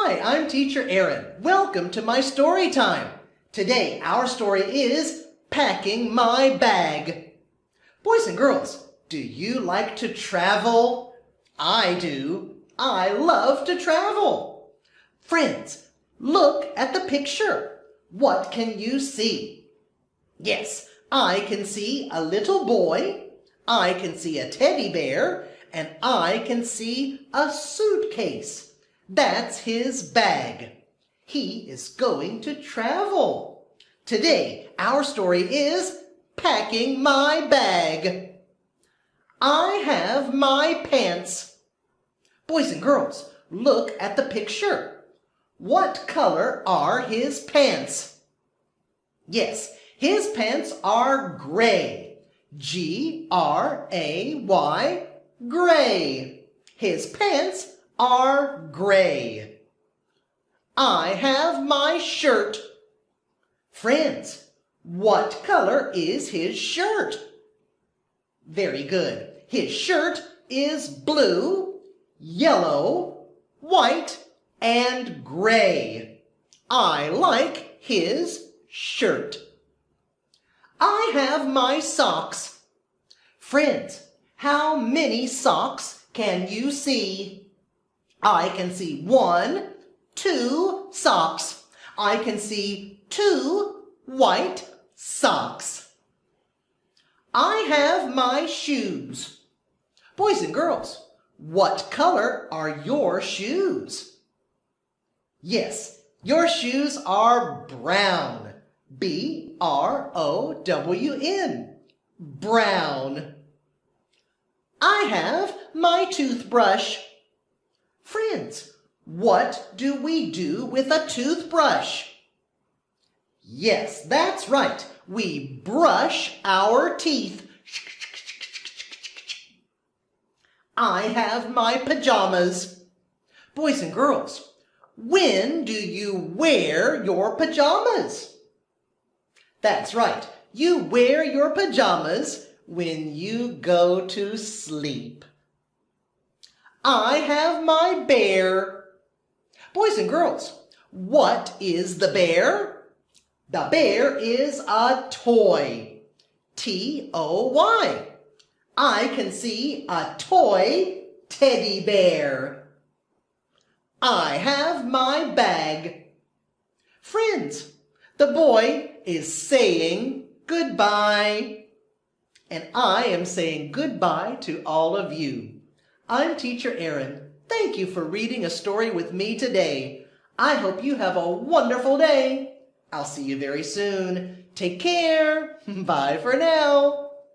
Hi, I'm Teacher Aaron. Welcome to my story time. Today, our story is Packing My Bag. Boys and girls, do you like to travel? I do. I love to travel. Friends, look at the picture. What can you see? Yes, I can see a little boy. I can see a teddy bear. And I can see a suitcase. That's his bag. He is going to travel. Today, our story is Packing My Bag. I have my pants. Boys and girls, look at the picture. What color are his pants? Yes, his pants are gray. G-R-A-Y, gray. His pants are gray. I have my shirt. Friends, what color is his shirt? Very good. His shirt is blue, yellow, white, and gray. I like his shirt. I have my socks. Friends, how many socks can you see? I can see 1, 2 socks. I can see 2 white socks. I have my shoes. Boys and girls, what color are your shoes? Yes, your shoes are brown. B-R-O-W-N. Brown. I have my toothbrush. Friends, what do we do with a toothbrush? Yes, that's right. We brush our teeth. I have my pajamas. Boys and girls, when do you wear your pajamas? That's right. You wear your pajamas when you go to sleep. I have my bear. Boys and girls, what is the bear? The bear is a toy. T-O-Y. I can see a toy teddy bear. I have my bag. Friends, the boy is saying goodbye. And I am saying goodbye to all of you. I'm Teacher Aaron. Thank you for reading a story with me today. I hope you have a wonderful day. I'll see you very soon. Take care. Bye for now.